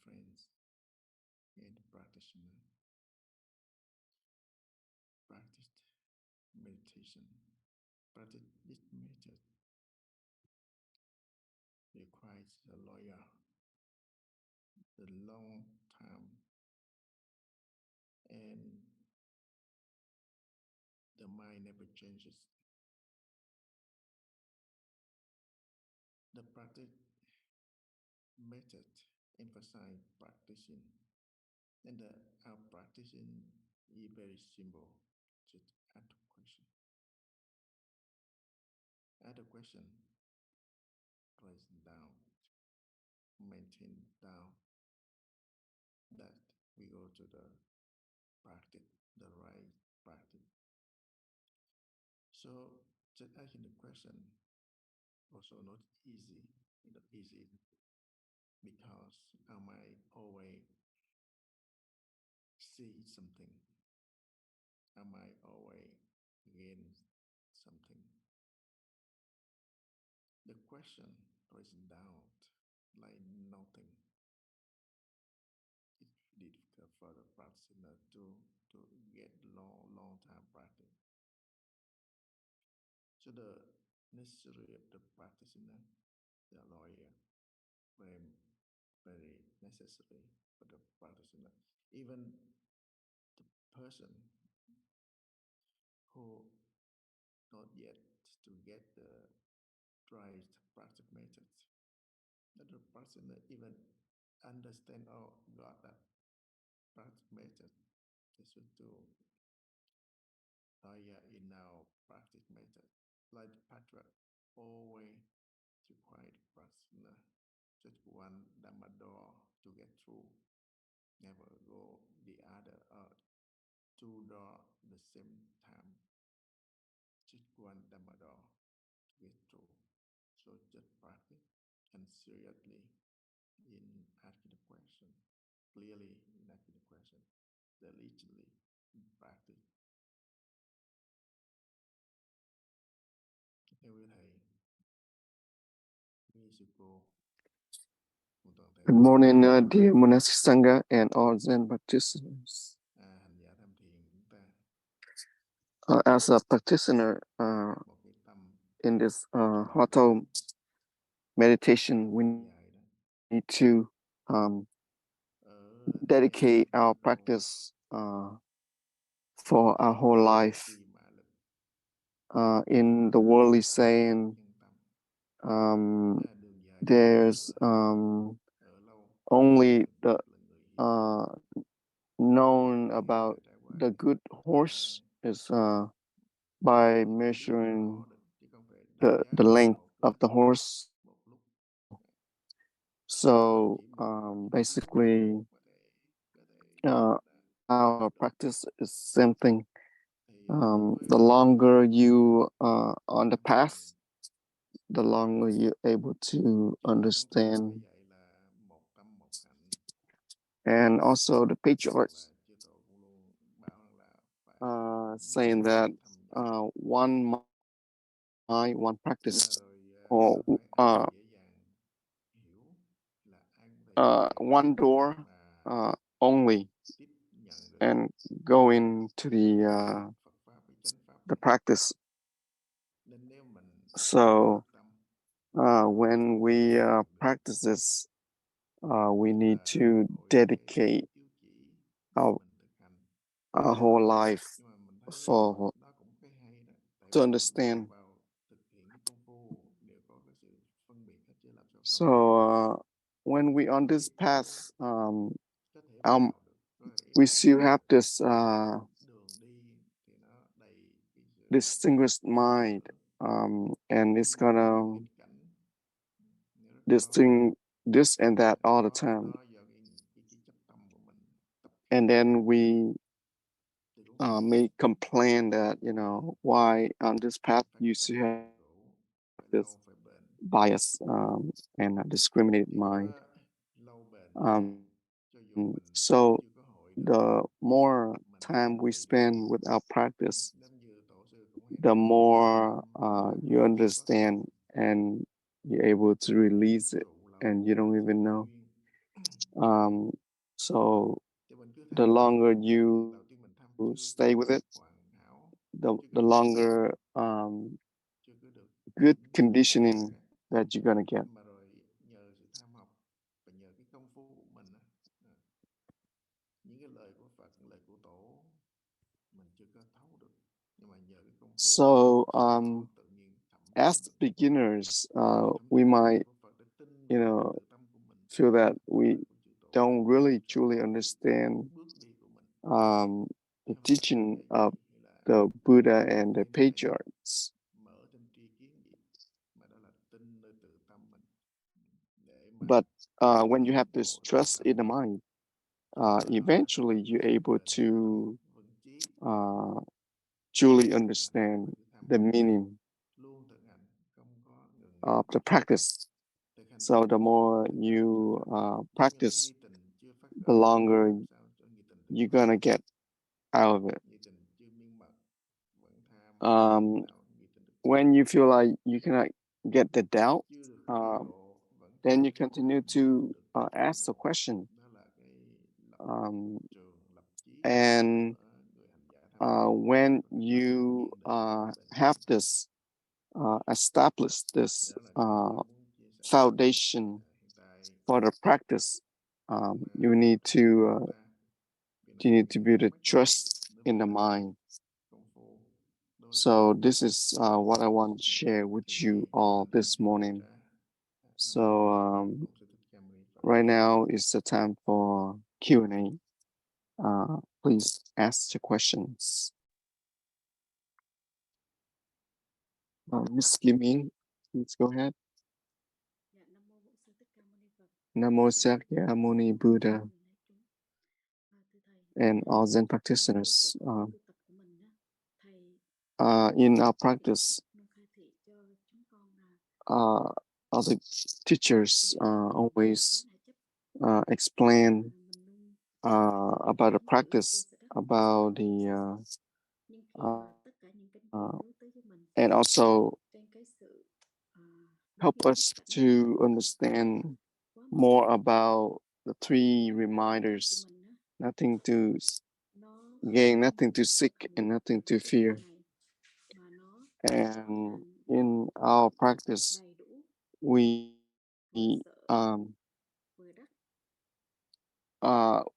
friends and practitioner. Practice meditation. Practice this method requires a loyal, a long time, and the mind never changes. The practice method emphasize practicing, and our practicing is very simple. Just add a question. Add a question. Place down. Maintain down. That we go to the practice, the right practice. So just asking the question also not easy, because I might always see something. I might always gain something. The question raising down like nothing. It's difficult for the practitioner to get long time practice. So the necessary of the practitioner, the lawyer, very very necessary for the practitioner. Even the person who not yet to get the right practice methods, that the practitioner even understand or got that practice method. They should do lawyer in our practice method. Like the patriarch always require the practitioner just one Dhamma door to get through. Never go the other two door the same time. Just one Dhamma door to get through. So just practice and seriously in asking the question, clearly in asking the question, diligently in practice. Theo với thầy, we should go. Good morning, dear monastic sangha and all Zen practitioners. As a practitioner in this auto meditation, we need to dedicate our practice for our whole life. In the worldly saying, there's only the known about the good horse is by measuring the length of the horse. So basically, our practice is same thing. The longer you are on the path, the longer you're able to understand. And also the patriarchs saying that one mind, one practice, or one door only, and go into the practice. So when we practice this, we need to dedicate our whole life to understand. So when we on this path, we still have this distinguished mind, and it's gonna distinguish this and that all the time. And then we may complain that, why on this path you still have this bias and a discriminated mind. So the more time we spend with our practice, the more you understand and you're able to release it, and you don't even know. So Thì mình cứ the tham trước. longer Đầu you tiên mình tham chưa stay có with it, hoàn hảo, the longer chưa có được good chuẩn chạc conditioning á. that you're gonna get. Nhưng mà rồi nhờ sự tham học và nhờ cái công phu của mình á, những cái lời của Phật, lời của Tổ mình chưa có thấu được, nhưng mà nhờ cái công phu So nó tự nhiên thẩm thấu as được. beginners, Thấm we thía lời might, của Phật để tin you vào cái know, tự tâm của mình, feel that tin vào we lời của chư Tổ don't để hỗ really trợ truly cho understand bước đi của mình. the Không phải là teaching thầy of dạy hay là the Buddha and the thiên thầy patriarchs. mở trên tri kiến gì, mà đó là tin nơi tự tâm mình để mà But when you have tiến this bộ tự trust tâm. in the mind, Cho nên do đó eventually mình you're giữ able bền cái tâm to vững chí, truly thực hành understand và cứ tham the học, meaning luôn thực hành, không có ngừng nghỉ. of the practice. Thực hành So chưa the có nghi more tình chưa phát you khởi, giống như là practice, nghi tình chưa phát the khởi thì longer làm sao cho nghi tình được you're phát gonna khởi. get out of it. Nghi tình chưa miên mật vẫn tham, làm Um, sao nghi tình được phát when khởi. you feel like you cannot get the doubt, Chưa được khai ngộ vẫn then you tham, continue mong to được khai ask the ngộ. question. Đó là cái lập Um, trường, lập chí and của người hành giả tham học. when Và cái tâm you kiên định, bền have vững. this established this Đó là cái mà tôi muốn chia sẻ. foundation Hiện tại for the practice, cũng you need tập to trung ra. you need to build a Mấy tuần trust đối in với the lại mind. công phu, đối với lại So this is what I want to share with thiền you định cho all nên là this hãy đưa morning. ra. Nam So mô Bổn Sư Thích Ca Mâu Ni Phật. right now is the time for Q&A. Please ask your questions. Miss Kim In, please go ahead. Namo Sakya Muni Buddha and all Zen practitioners. In our practice, other teachers always explain about the practice, about the and also help us to understand more about the three reminders: nothing to gain, nothing to seek, and nothing to fear. And in our practice, we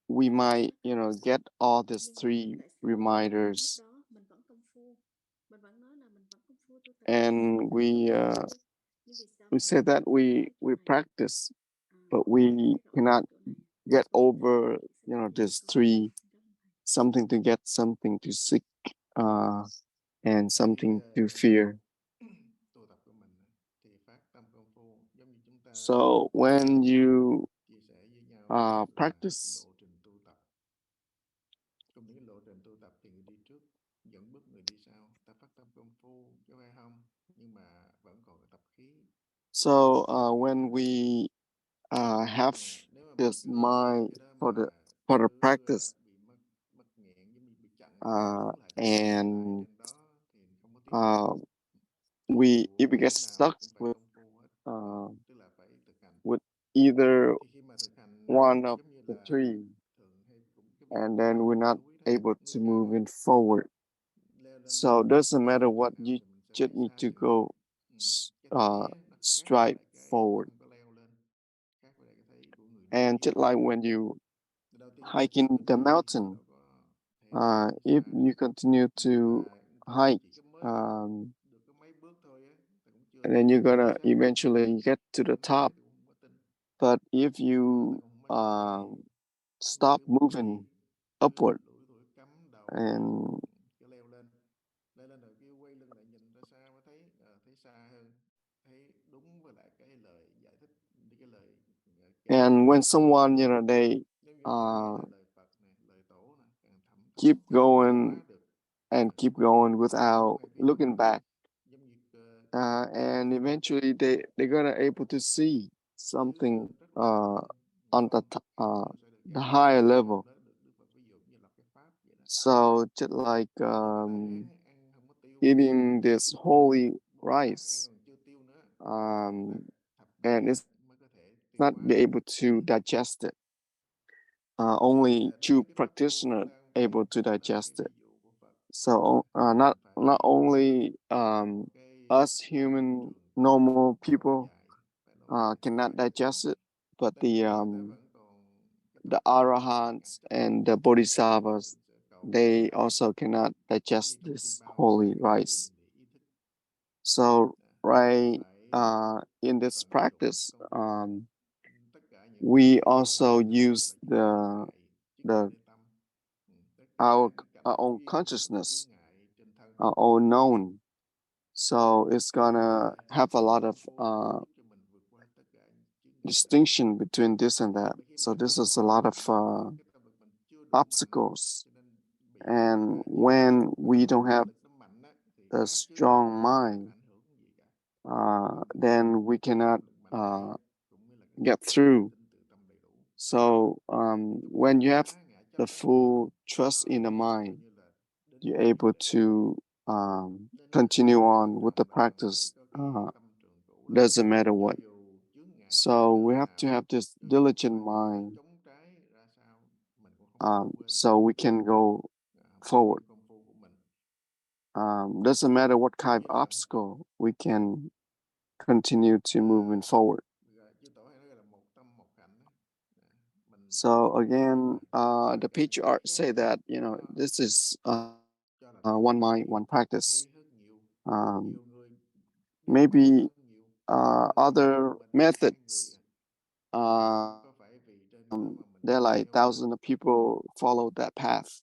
we might get all these three reminders, and we say that we practice, but we cannot get over this three: something to get, something to seek, and something to fear. Tu tập của mình thì phát tâm công phu giống như chúng ta So when you chia sẻ với nhau là practice, lộ trình tu tập. Trong những cái lộ trình tu tập thì người đi trước dẫn bước người đi sau. Ta phát tâm công phu chứ phải không? Nhưng mà vẫn còn tập khí. so when we have Nếu mà mình this cứ để mind cái đó for mà the cứ practice, bị mất nghẹn, giống như bị chặn, đứng lại and trên đó thì không có tiến bộ. if we get Cái nào stuck cũng phải công phu hết, tức là phải thực hành. with either Thì khi mà thực hành one of giống như the là three, thường hay cũng and then we're not núi đó, able núi to move cao in forward. leo lên So it doesn't matter what, chừng nào you thì mình sẽ just thấy need xa to dần. go Cái thấy á, nó khác với straight lại cái forward. không có leo lên, khác với lại cái thấy của người đi And trước. just like when you Đầu tiên mình hiking chưa có the thấy thì mình mountain, đâu có thấy if xa you được. continue to Và ta hike, chỉ có mới được có mấy bước thôi á, ta cũng chưa and thấy then you're gonna chính xác. eventually get to the Mấy người top. ta cũng không có tin. But if Ta you cũng không có thấy. stop Cứ moving upward lủi thủi cắm đầu and cứ leo lên rồi cứ quay lưng lại nhìn ra xa mới thấy thấy xa hơn, thấy đúng với lại cái lời giải thích, cái lời kể and của when Phật. someone they Giống như càng nghe lại lời Phật này, lời Tổ này, càng thấm keep càng tiến going hóa được. and keep going Không without hay biết looking back, giống như and eventually they're gonna able to see something rất là on the higher level. Đức Phật ví dụ như lập cái pháp vậy đó. So just like Ăn không có tiêu, eating this holy bột phát ăn rice, còn chưa tiêu nữa, and it's mới có thể tiêu not hóa be được. able to digest it. only true practitioner able to digest it. So not only us human normal people cannot digest it, but the arahants and the bodhisattvas, they also cannot digest this holy rice. So right in this practice, we also use the our own consciousness, our own known. So it's gonna have a lot of distinction between this and that. So this is a lot of obstacles. And when we don't have a strong mind, then we cannot get through. So when you have the full trust in the mind, you're able to continue on with the practice. Doesn't matter what. So we have to have this diligent mind, so we can go forward. Doesn't matter what kind of obstacle, we can continue to moving forward. So again, the patriarch say that this is one mind, one practice. Maybe other methods. There are like thousands of people follow that path.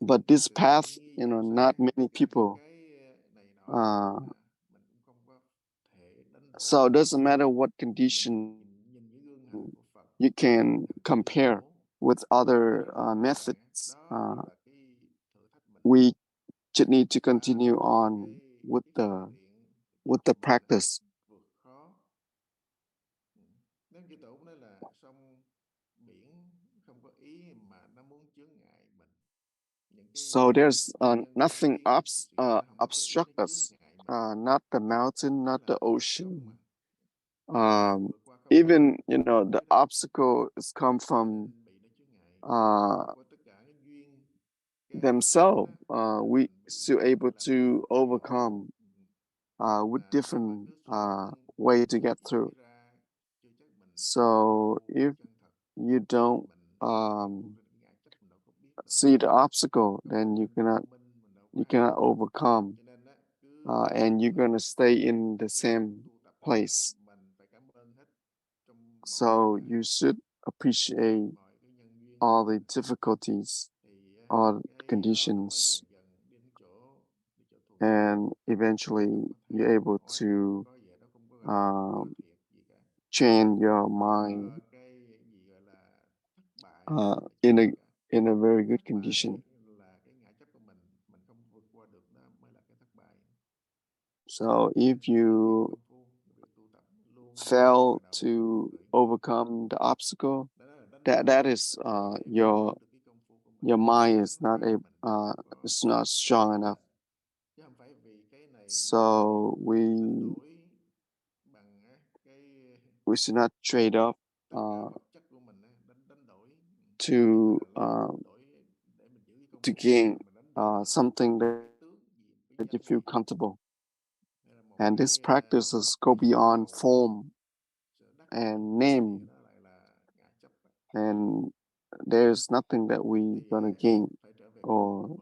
But this path, not many people. So it doesn't matter what condition you can compare with other methods. We just need to continue on with the practice. Nên chư tổ cũng nói là sông biển không có ý mà nó muốn chướng ngại mình. So there's nothing obstruct us, not the mountain, not the ocean. Even the obstacle is come from themselves. We still able to overcome with different way to get through. So if you don't see the obstacle, then you cannot overcome, and you're gonna stay in the same place. So you should appreciate all the difficulties, all conditions, and eventually you're able to change your mind in a very good condition. So if you fail to overcome the obstacle, that is your mind is not it's not strong enough. So we should not trade off to gain something that you feel comfortable. And these practices go beyond form and name, and there's nothing that we gonna gain, or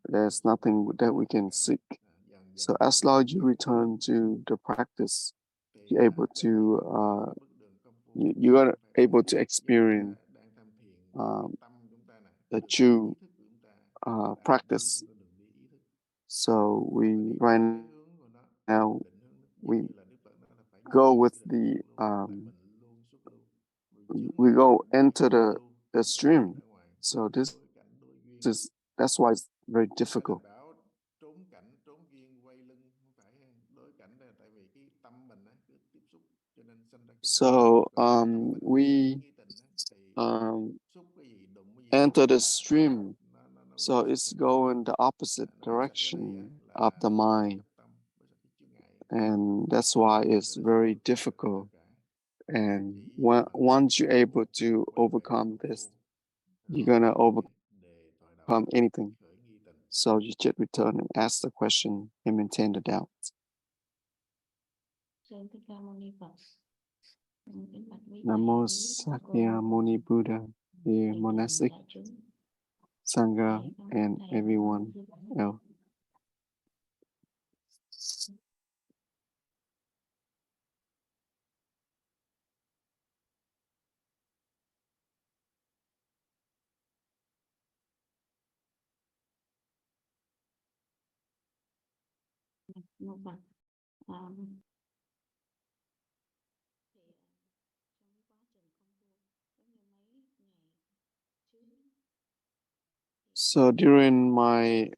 there's nothing that we can seek. So as long as you return to the practice, you're able to you are able to experience the true practice. So right now we go with we go enter the stream. So that's why it's very difficult. So we enter the stream. So it's going the opposite direction of the mind. And that's why it's very difficult And once you're able to overcome this, you're gonna overcome anything. So you should return and ask the question and maintain the doubt. Namo Sakyamuni Buddha, the monastic Sangha, and everyone else. So during my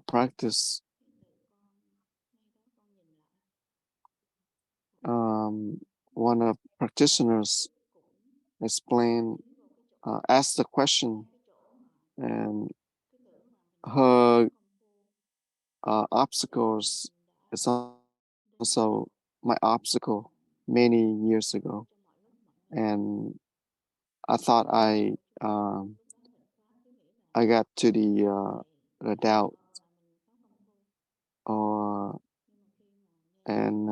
practice, one of practitioners explained, asked the question, and her obstacles is also my obstacle many years ago, and I thought I got to the doubt, or and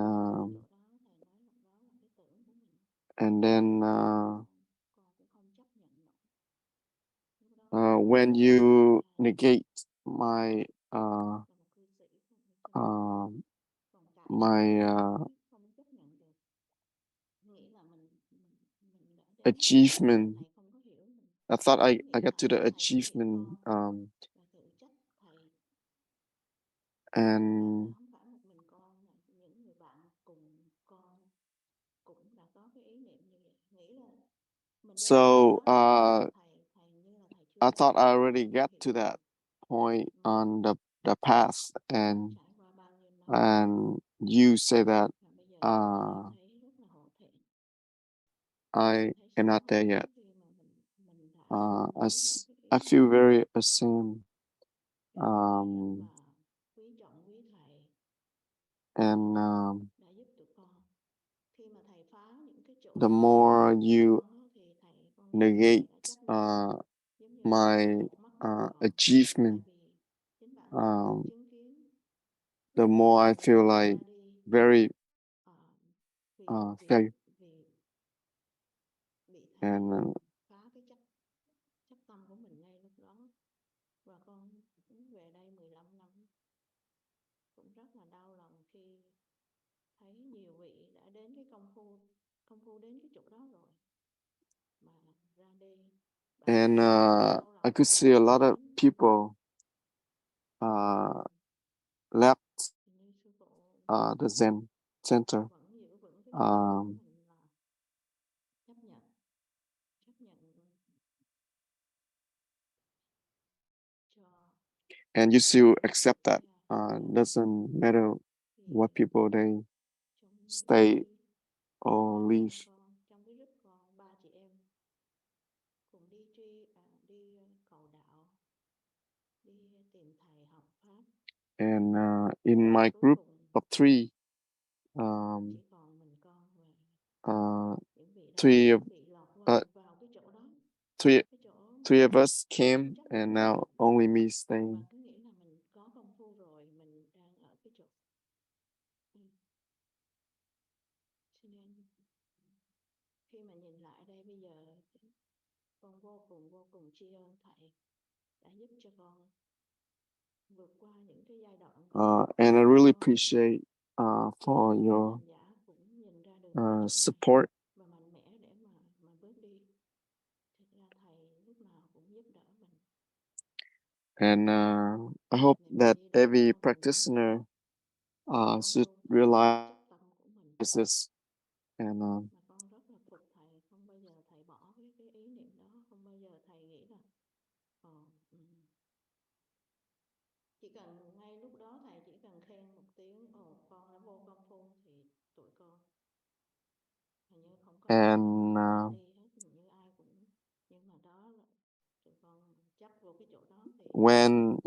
then when you negate my achievement, I thought I got to the achievement, and so I thought I already got to that point on the path, and you say that I am not there yet. I feel very ashamed, and the more you negate my achievement, the more I feel like very failure. And I could see a lot of people left the Zen center. And you still accept that. Doesn't matter what people they stay or leave. And in my group of three, three of us came, and now only me staying. And I really appreciate for your support. And I hope that every practitioner should realize this. And and when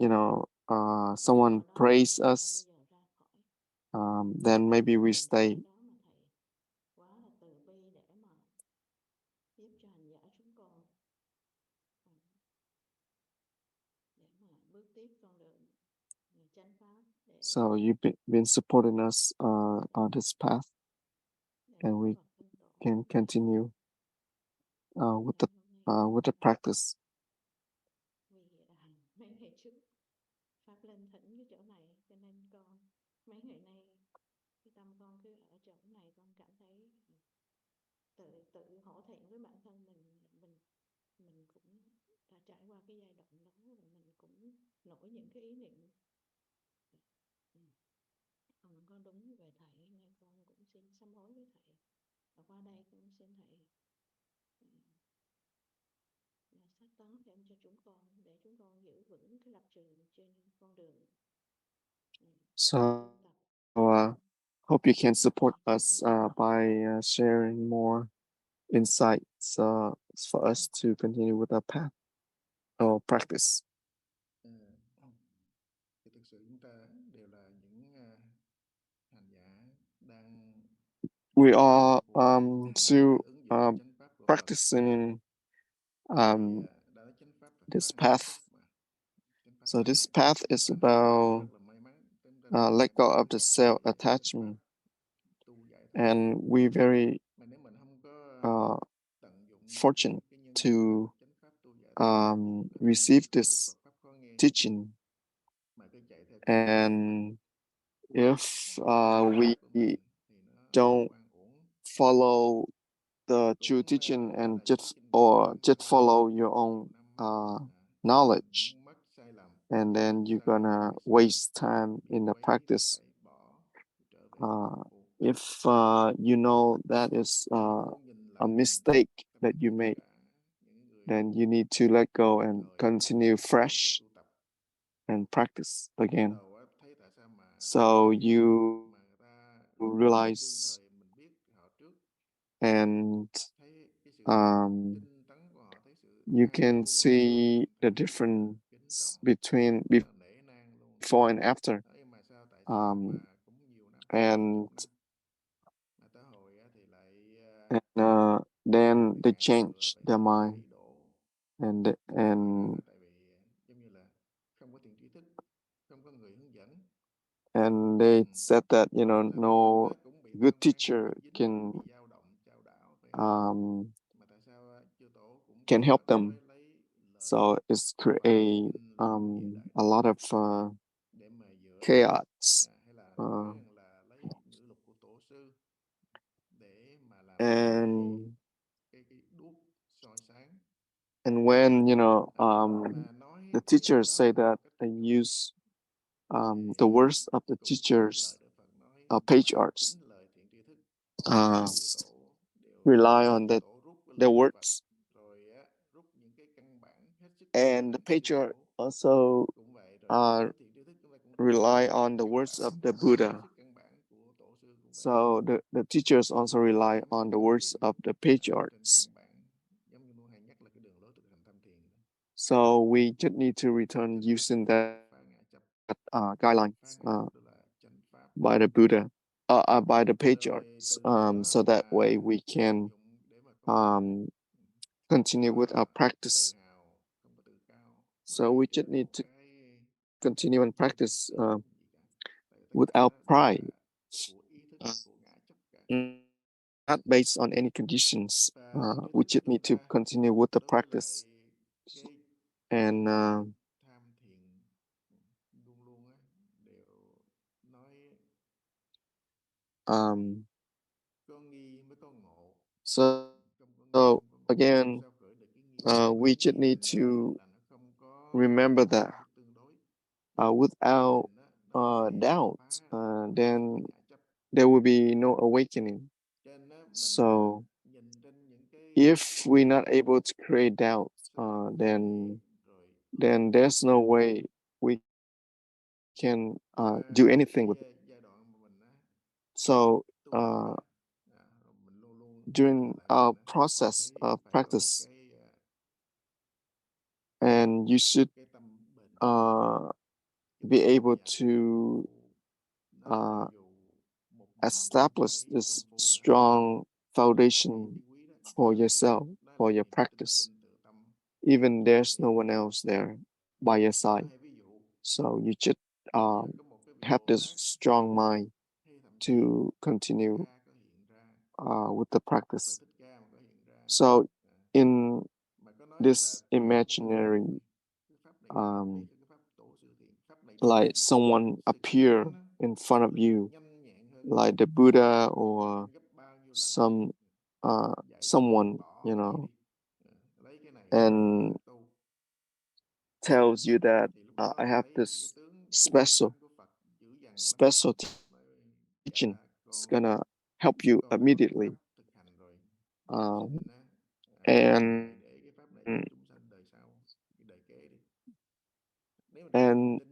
someone praise us, then maybe we stay. So you've been supporting us on this path, and we can continue with the practice. Mấy ngày trước Pháp lên thỉnh cái chỗ này, cho nên con mấy ngày nay cái tâm con cứ ở chỗ này, con cảm thấy tự hổ thẹn với bản thân mình cũng đã trải qua cái giai đoạn đó, và mình cũng nổi những cái ý niệm con đúng về thầy, nên con cũng xin sám hối với thầy, và qua đây cũng xin thầy xác tán thêm cho chúng con để chúng con giữ vững cái lập trường trên con đường. So hope you can support us by sharing more insights for us to continue with our path or practice. Thì thực sự chúng ta đều là những hành giả đang we are still practicing this path. So this path is about let go of the self-attachment, and we very fortunate to receive this teaching. And if we don't follow the true teaching and just follow your own knowledge, and then you're gonna waste time in the practice. If you know that is a mistake that you made, then you need to let go and continue fresh and practice again. So you realize and you can see the difference between before and after, and then they change their mind, and they said that no good teacher can help them. So it's create a lot of chaos. And when the teachers say that they use the words of the teachers, patriarchs, rely on the words, and the patriarch also rely on the words of the Buddha. So the teachers also rely on the words of the patriarchs. So we just need to return using that guidelines by the Buddha, by the patriarchs, so that way we can continue with our practice. So we just need to continue and practice without pride, not based on any conditions. We just need to continue with the practice. And so again, we just need to remember that without doubt, then there will be no awakening. So if we're not able to create doubt, then there's no way we can do anything with it. So during our process of practice, and you should be able to establish this strong foundation for yourself, for your practice, even there's no one else there by your side. So you just have this strong mind to continue with the practice. So in this imaginary, like someone appear in front of you, like the Buddha or someone, and tells you that I have this special teaching. It's gonna help you immediately, and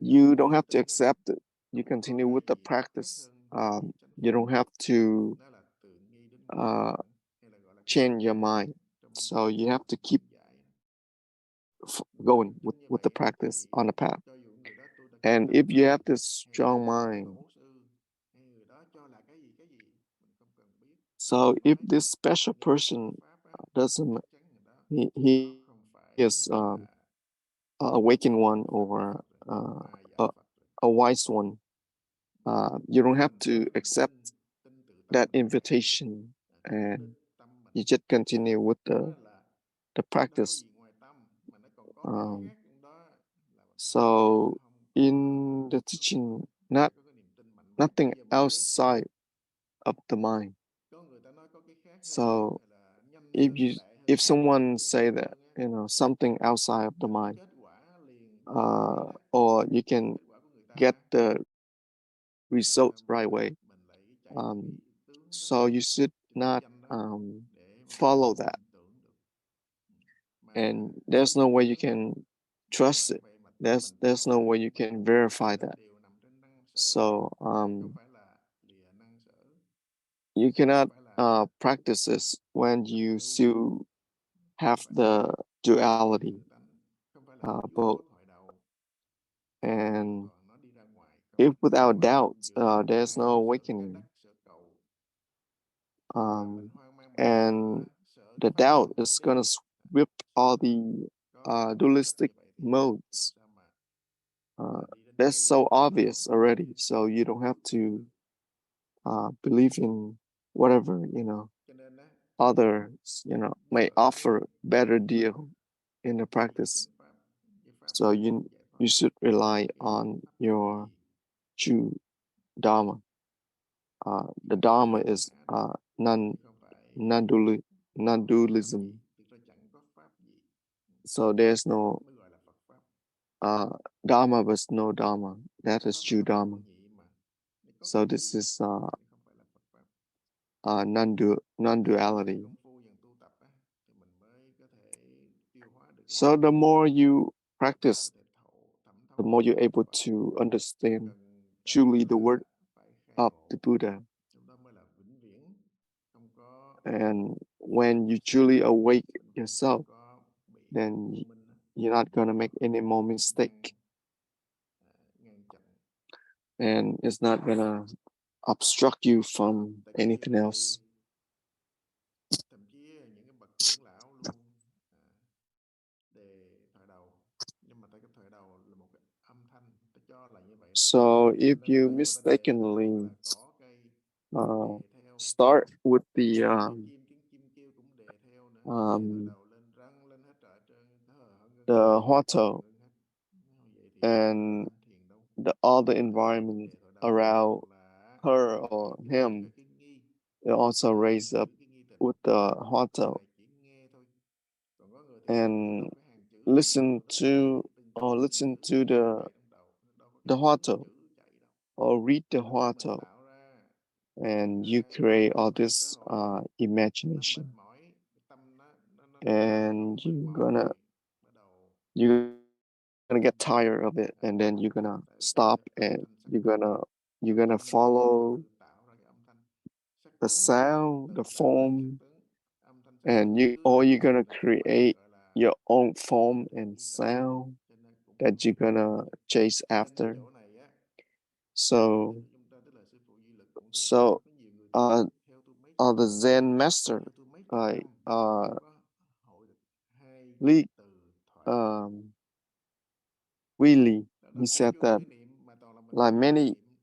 you don't have to accept it. You continue with the practice. You don't have to change your mind. So you have to keep going with the practice on the path. And if you have this strong mind, so if this special person doesn't, he is a awakened one or a wise one, you don't have to accept that invitation, and you just continue with the practice. So in the teaching, nothing outside of the mind. So if someone say that something outside of the mind, or you can get the results right away, so you should not follow that, and there's no way you can trust it. There's no way you can verify that. So you cannot practice this when you still have the duality, both. And if without doubt, there's no awakening. And the doubt is going to sweep all the dualistic modes. That's so obvious already. So you don't have to believe in whatever, others, may offer better deal in the practice. So you should rely on your true Dharma. The Dharma is non-dualism. So there's no Dharma but no Dharma. That is true Dharma. So this is non-duality. So the more you practice, the more you're able to understand truly the word of the Buddha. And when you truly awake yourself, then you're not going to make any more mistake. And it's not going to obstruct you from anything else. So if you mistakenly start with the hotel and all the environment around her or him, it also raise up with the hotel, and listen to the hotel or read the hotel, and you create all this imagination, and you're gonna get tired of it, and then you're gonna stop, and you're gonna follow the sound, the form, and you're gonna create your own form and sound that you're gonna chase after. So uh the Zen master, like Lee Willie, he said that like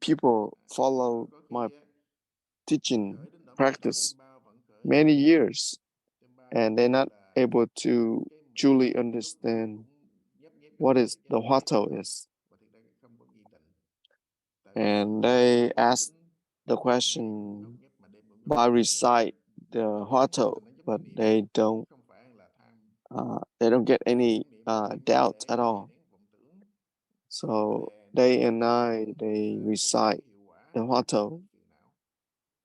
people follow Có my khi teaching khởi đến động practice tim bao vẫn khởi many years, tem ba and they're not là able to cái mình truly lúc nào understand cũng nhấp nhép what is the Huato is. và thực ra không có nghi định. Tại vì And they cái ask tính the ngày question ngốc nghếch mà đêm ngốc nghếch by recite the Huato, nó giống but như niệm they don't không phải là tham get any niệm mà niệm doubt để at all. nén vọng tưởng So đè day nén and night they cùng recite cái hiệu quả the Huato, phiền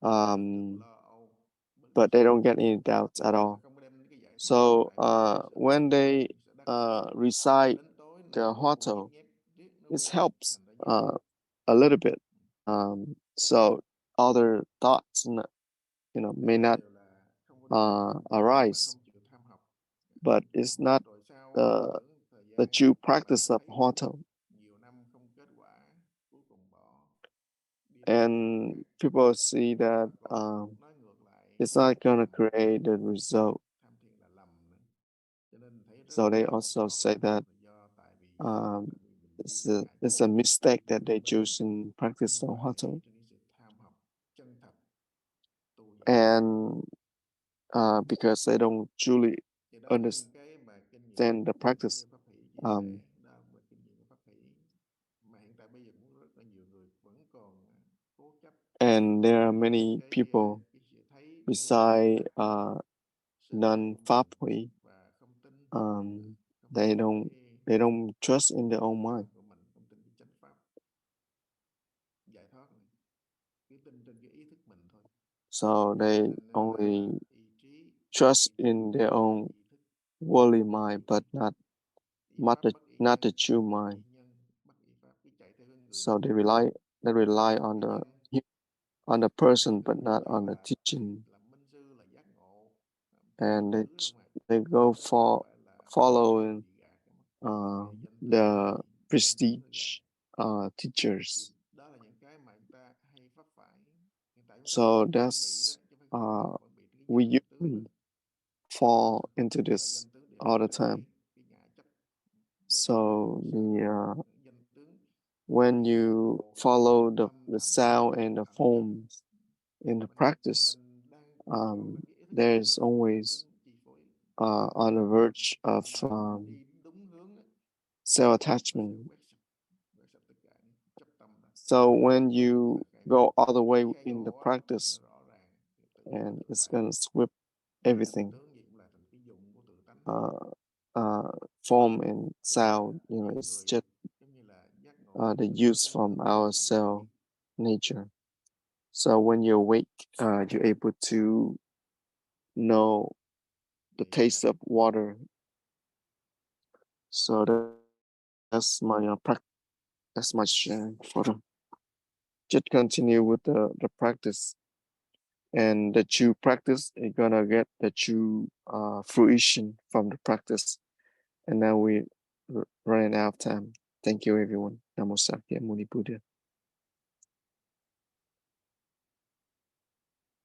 não lo âu bớt đi but they don't get any doubts at all. không có đem cái giải thoát So lại when they sẽ đắc đạo recite đến tối the nào cũng nhấp Huato, nhép riết nó it quên helps thành ra giải thoát. a little bit. So other thoughts, may Cả not đều là không có được mà arise, không chịu tham học but it's not rồi sau the những thời the gian true học practice of thấy Huato. nhiều năm không kết quả cuối cùng bỏ đi đến con đường And khác people see that và còn nói ngược lại it's not going to tham create the result. tham thiền là lầm nữa. Cho nên thấy rất So they nhiều also khó say khăn that là do tại vì mình đi ngã it's a mistake that they mình choose in practice không of phải Huato. cho nên sự tham học chân thật tu giải thoát. And because they don't truly Thì đó là những cái mà kinh nghiệm understand the cũng practice, như pháp hỷ chia sẻ đó là kinh nghiệm của pháp hỷ mà hiện tại bây giờ cũng rất là nhiều người vẫn còn cố chấp and there are many cái people sự thấy beside sự non-Pháp Hủy, và không tin không they tin don't cái trust in their own tâm mind. của mình, không tin cái chánh pháp giải thoát này, cứ tin trên cái ý thức mình thôi. So Cho they nên nó là only ý trí trust in their own ý thức worldly mind, but not ý pháp bất ý not the nhân true ý mind. nhân bất ý pháp cứ chạy theo cái người So đó they rely on the person, cái but người not đó on the teaching, là minh sư là giác ngộ and thử đâu mà they go đó không for phải là following bị gạt bị danh tướng the bị danh tướng gạt. prestige teachers. Đó là những cái mà chúng ta hay vấp phải hiện tại chúng ta So vẫn bị đó chứ không phải không vẫn bị cái we danh tướng usually fall into gọi là this danh tướng để all the cái time. cái ngã chấp để So danh tướng when you follow the âm sound and the form in the practice, mình đang chọn cái ý thức con there's người always tướng chi phối on the verge of mà đi đúng hướng self-attachment. quét sạch tất cả chấp tâm đó. So when you go all the way Cái khai in the ngộ practice, nó rõ ràng tự and it's lại gonna sweep everything, tướng gì cũng là thành cái dụng của tự tánh form and sound. những It's người just giống như là giác ngộ the có use tính from hướng our cell nature. So when you awake, you're able to know the taste of water. So that's my that's my sharing for them. Just continue with the practice, and the true practice is gonna get the true fruition from the practice. And now we running out of time. Thank you, everyone. Namo Sakya Muni Buddha.